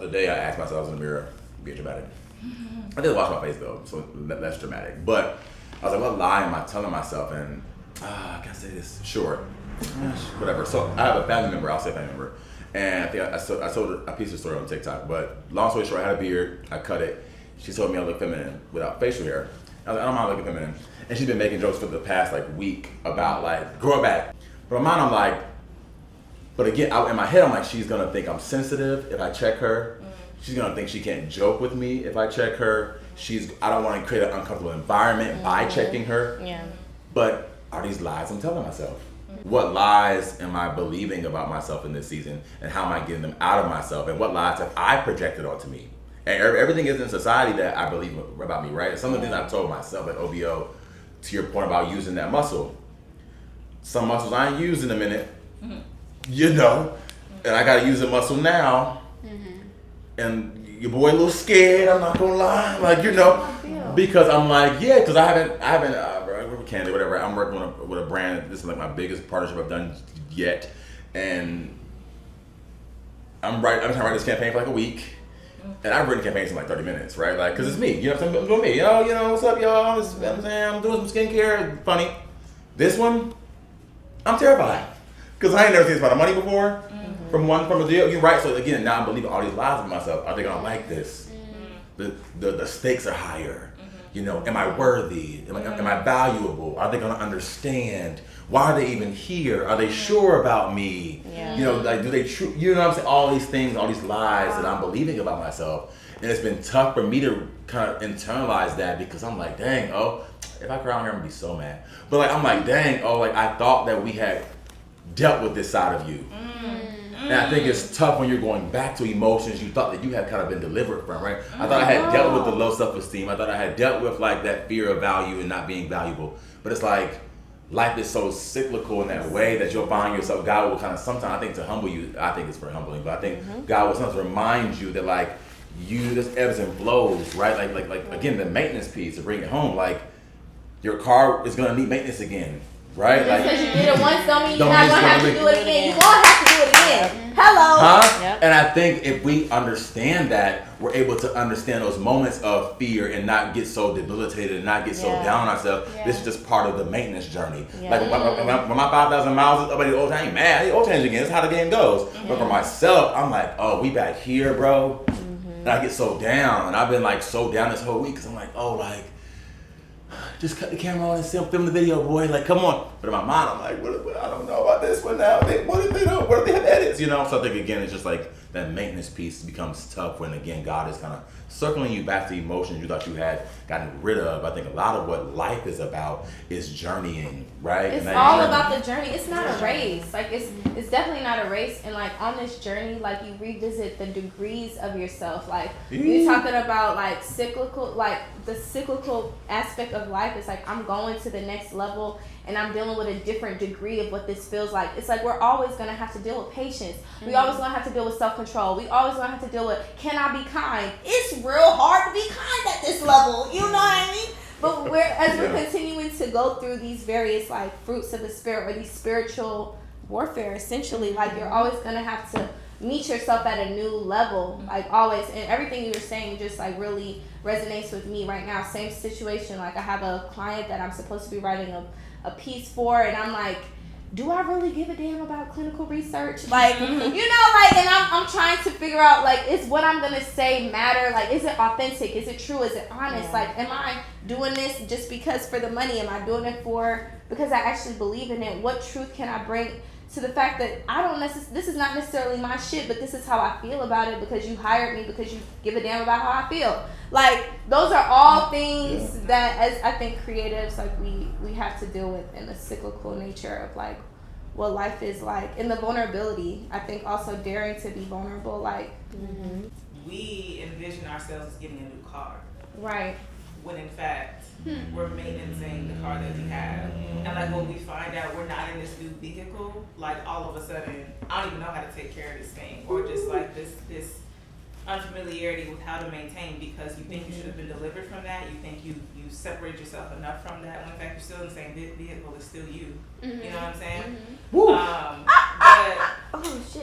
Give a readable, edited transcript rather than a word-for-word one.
other day I asked myself, I was in the mirror, being dramatic. I did wash my face though, so less dramatic. But I was like, what lie am I telling myself? And I can't say this. Sure. Whatever. So I have a family member, I'll say family member. And I think I told a piece of the story on TikTok. But long story short, I had a beard, I cut it. She told me I look feminine without facial hair. I was like, I don't mind looking feminine. And she's been making jokes for the past like week about like, grow it back. But in my mind, I'm like, but again, in my head, I'm like, she's gonna think I'm sensitive if I check her. She's gonna think she can't joke with me if I check her. I don't wanna create an uncomfortable environment by checking her. Yeah. But are these lies I'm telling myself? What lies am I believing about myself in this season, and how am I getting them out of myself, and what lies have I projected onto me? And everything is in society that I believe about me, right? Some of the things I've told myself at OBO, to your point about using that muscle. Some muscles I ain't used in a minute, you know, and I gotta use the muscle now. And your boy a little scared, I'm not gonna lie, like, you know, because I'm like, yeah, because I haven't, Candy, whatever. I'm working with a brand. This is like my biggest partnership I've done yet, and I've been trying to write this campaign for like a week, and I've written campaigns in like 30 minutes, right? Like, cause it's me, you know what I'm saying? I'm doing me, you know, what's up, y'all? You know what I'm saying? I'm doing some skincare, funny. This one, I'm terrified, cause I ain't never seen this amount of money before from a deal. You're right. So again, now I'm believing all these lies of myself. Are they gonna like this? The stakes are higher. You know, am I worthy? Am I valuable? Are they gonna understand? Why are they even here? Are they sure about me? Yeah. You know, like, do they you know what I'm saying? All these things, all these lies that I'm believing about myself. And it's been tough for me to kind of internalize that, because I'm like, dang, if I cry on here, I'm gonna be so mad. But like, I'm like, dang, like I thought that we had dealt with this side of you. And I think it's tough when you're going back to emotions you thought that you had kind of been delivered from, right? I thought I had dealt with the low self-esteem. I thought I had dealt with like that fear of value and not being valuable. But it's like, life is so cyclical in that way that you'll find yourself, God will kind of sometimes, I think to humble you, I think it's for humbling, but I think God will sometimes remind you that like, this ebbs and flows, right? Like again, the maintenance piece to bring it home, like your car is gonna need maintenance again. Right? Just because you did it once don't mean you're don't not mean going to have to do it again. You won't have to do it again. Hello. Huh? Yep. And I think if we understand that, we're able to understand those moments of fear and not get so debilitated and not get so down on ourselves. This is just part of the maintenance journey. Like when my 5,000 miles is up, I ain't mad. Oil change again. That's how the game goes. But for myself, I'm like, we back here, bro. And I get so down. And I've been like so down this whole week because I'm like, just cut the camera on and film the video, boy. Like, come on. But in my mind, I'm like, what, I don't know about this one now. What if they don't? What if they have edits? You know? So I think, again, it's just like that maintenance piece becomes tough when, again, God is kind of circling you back to emotions you thought you had gotten rid of. I think a lot of what life is about is journeying, right? It's all about the journey. It's not a race. Like, it's definitely not a race. And like on this journey, like you revisit the degrees of yourself. Like you're talking about like cyclical, like the cyclical aspect of life is like I'm going to the next level and I'm dealing with a different degree of what this feels like. It's like we're always going to have to deal with patience. We always going to have to deal with self-control. We always going to have to deal with, can I be kind? It's real hard to be kind at this level. You know what I mean? But we're continuing to go through these various like fruits of the spirit, or these spiritual warfare, essentially, like you're always going to have to meet yourself at a new level, like always. And everything you were saying just like really resonates with me right now. Same situation. Like I have a client that I'm supposed to be writing a piece for, and I'm like, do I really give a damn about clinical research? Like, you know, like, and I'm trying to figure out, like, is what I'm going to say matter? Like, is it authentic? Is it true? Is it honest? Like, am I doing this just because for the money? Am I doing it because I actually believe in it? What truth can I bring to the fact that this is not necessarily my shit, but this is how I feel about it because you hired me, because you give a damn about how I feel. Like, those are all things that, as I think creatives, like we have to deal with in the cyclical nature of like what life is like, and the vulnerability. I think also daring to be vulnerable, like we envision ourselves as getting a new car, right? When in fact we're maintaining the car that we have, and like when we find out we're not in this new vehicle, like all of a sudden I don't even know how to take care of this thing, or just like this unfamiliarity with how to maintain, because you think you should have been delivered from that. You think you separate yourself enough from that, when in fact you're still in the same vehicle. It's still you. You know what I'm saying? But Oh shit.